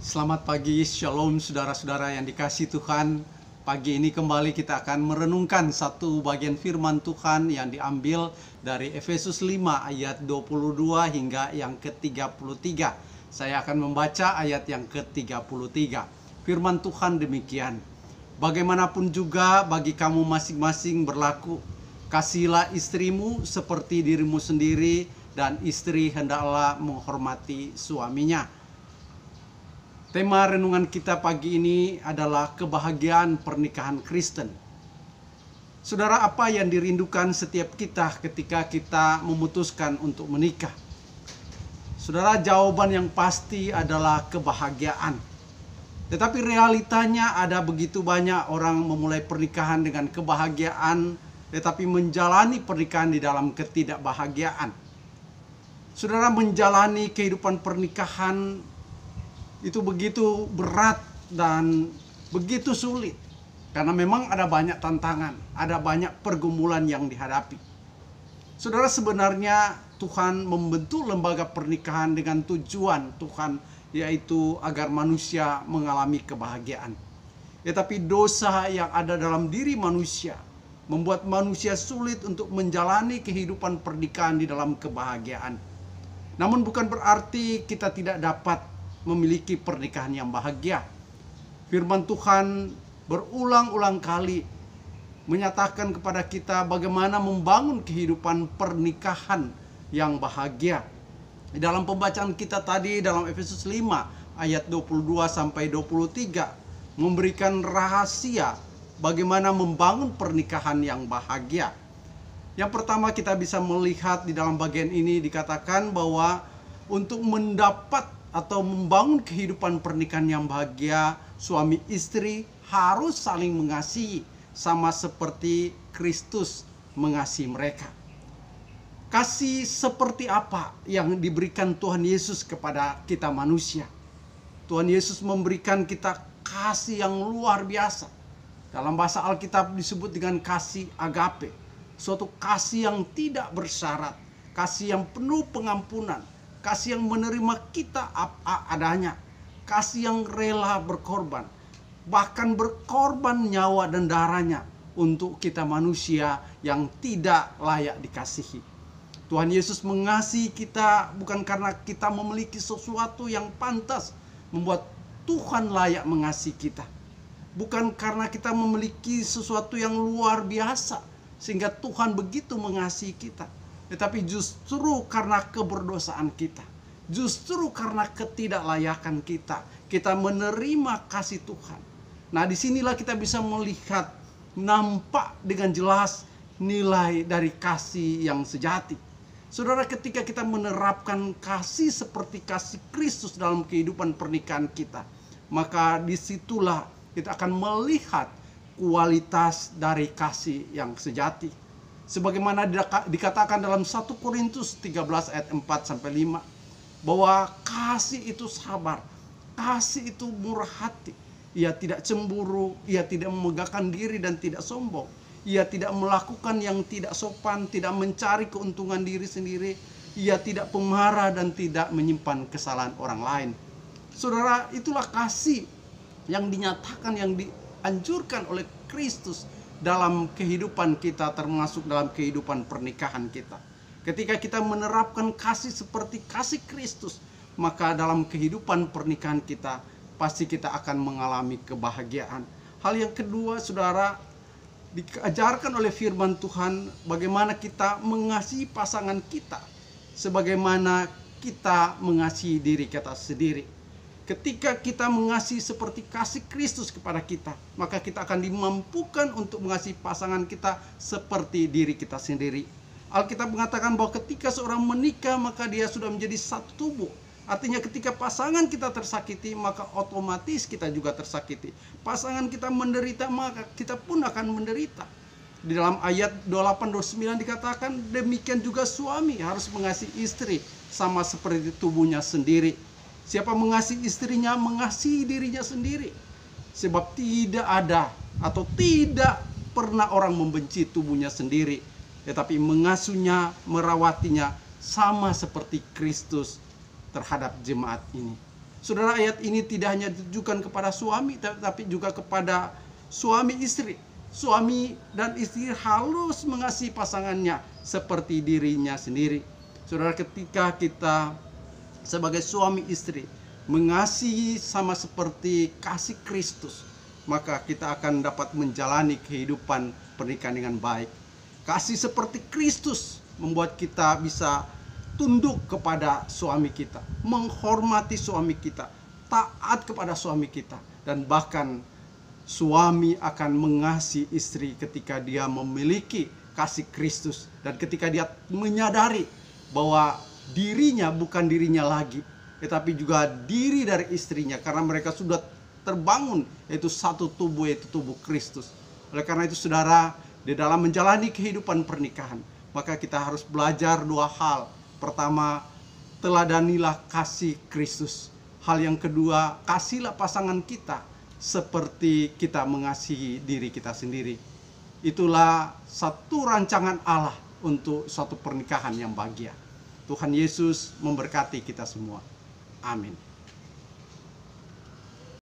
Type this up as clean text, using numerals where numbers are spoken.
Selamat pagi, shalom saudara-saudara yang dikasihi Tuhan. Pagi ini kembali kita akan merenungkan satu bagian firman Tuhan yang diambil dari Efesus 5 ayat 22 hingga yang ke-33. Saya akan membaca ayat yang ke-33. Firman Tuhan demikian. Bagaimanapun juga bagi kamu masing-masing berlaku, kasihilah istrimu seperti dirimu sendiri, dan istri hendaklah menghormati suaminya. Tema renungan kita pagi ini adalah kebahagiaan pernikahan Kristen. Saudara, apa yang dirindukan setiap kita ketika kita memutuskan untuk menikah? Saudara, jawaban yang pasti adalah kebahagiaan. Tetapi realitanya ada begitu banyak orang memulai pernikahan dengan kebahagiaan, tetapi menjalani pernikahan di dalam ketidakbahagiaan. Saudara, menjalani kehidupan pernikahan itu begitu berat dan begitu sulit, karena memang ada banyak tantangan, ada banyak pergumulan yang dihadapi. Saudara, sebenarnya Tuhan membentuk lembaga pernikahan dengan tujuan Tuhan, yaitu agar manusia mengalami kebahagiaan. Tetapi dosa yang ada dalam diri manusia membuat manusia sulit untuk menjalani kehidupan pernikahan di dalam kebahagiaan. Namun bukan berarti kita tidak dapat memiliki pernikahan yang bahagia. Firman Tuhan berulang-ulang kali menyatakan kepada kita bagaimana membangun kehidupan pernikahan yang bahagia. Di dalam pembacaan kita tadi dalam Efesus 5 ayat 22 sampai 23 memberikan rahasia bagaimana membangun pernikahan yang bahagia. Yang pertama, kita bisa melihat di dalam bagian ini dikatakan bahwa untuk mendapat atau membangun kehidupan pernikahan yang bahagia, suami istri harus saling mengasihi, sama seperti Kristus mengasihi mereka. Kasih seperti apa yang diberikan Tuhan Yesus kepada kita manusia? Tuhan Yesus memberikan kita kasih yang luar biasa. Dalam bahasa Alkitab disebut dengan kasih agape, suatu kasih yang tidak bersyarat, kasih yang penuh pengampunan, kasih yang menerima kita apa adanya, kasih yang rela berkorban, bahkan berkorban nyawa dan darahnya untuk kita manusia yang tidak layak dikasihi. Tuhan Yesus mengasihi kita bukan karena kita memiliki sesuatu yang pantas membuat Tuhan layak mengasihi kita, bukan karena kita memiliki sesuatu yang luar biasa sehingga Tuhan begitu mengasihi kita, tetapi justru karena keberdosaan kita, justru karena ketidaklayakan kita, kita menerima kasih Tuhan. Nah, disinilah kita bisa melihat, nampak dengan jelas nilai dari kasih yang sejati. Saudara, ketika kita menerapkan kasih seperti kasih Kristus dalam kehidupan pernikahan kita, maka disitulah kita akan melihat kualitas dari kasih yang sejati. Sebagaimana dikatakan dalam 1 Korintus 13 ayat 4-5, bahwa kasih itu sabar, kasih itu murah hati, ia tidak cemburu, ia tidak memegahkan diri dan tidak sombong, ia tidak melakukan yang tidak sopan, tidak mencari keuntungan diri sendiri, ia tidak pemarah dan tidak menyimpan kesalahan orang lain. Saudara, itulah kasih yang dinyatakan, yang dianjurkan oleh Kristus dalam kehidupan kita, termasuk dalam kehidupan pernikahan kita. Ketika kita menerapkan kasih seperti kasih Kristus, maka dalam kehidupan pernikahan kita pasti kita akan mengalami kebahagiaan. Hal yang kedua, saudara, diajarkan oleh firman Tuhan bagaimana kita mengasihi pasangan kita sebagaimana kita mengasihi diri kita sendiri. Ketika kita mengasihi seperti kasih Kristus kepada kita, maka kita akan dimampukan untuk mengasihi pasangan kita seperti diri kita sendiri. Alkitab mengatakan bahwa ketika seorang menikah, maka dia sudah menjadi satu tubuh. Artinya ketika pasangan kita tersakiti, maka otomatis kita juga tersakiti. Pasangan kita menderita, maka kita pun akan menderita. Di dalam ayat 28-29 dikatakan, demikian juga suami harus mengasihi istri sama seperti tubuhnya sendiri. Siapa mengasihi istrinya, mengasihi dirinya sendiri. Sebab tidak ada atau tidak pernah orang membenci tubuhnya sendiri, tetapi mengasuhnya, merawatinya sama seperti Kristus terhadap jemaat ini. Saudara, ayat ini tidak hanya ditujukan kepada suami, tetapi juga kepada suami istri. Suami dan istri harus mengasihi pasangannya seperti dirinya sendiri. Saudara, ketika kita sebagai suami istri mengasihi sama seperti kasih Kristus, maka kita akan dapat menjalani kehidupan pernikahan dengan baik. Kasih seperti Kristus membuat kita bisa tunduk kepada suami kita, menghormati suami kita, taat kepada suami kita, dan bahkan suami akan mengasihi istri ketika dia memiliki kasih Kristus dan ketika dia menyadari bahwa dirinya bukan dirinya lagi, tetapi juga diri dari istrinya, karena mereka sudah terbangun, yaitu satu tubuh, yaitu tubuh Kristus. Oleh karena itu, saudara, di dalam menjalani kehidupan pernikahan, maka kita harus belajar dua hal. Pertama, teladanilah kasih Kristus. Hal yang kedua, kasihlah pasangan kita seperti kita mengasihi diri kita sendiri. Itulah satu rancangan Allah untuk suatu pernikahan yang bahagia. Tuhan Yesus memberkati kita semua. Amin.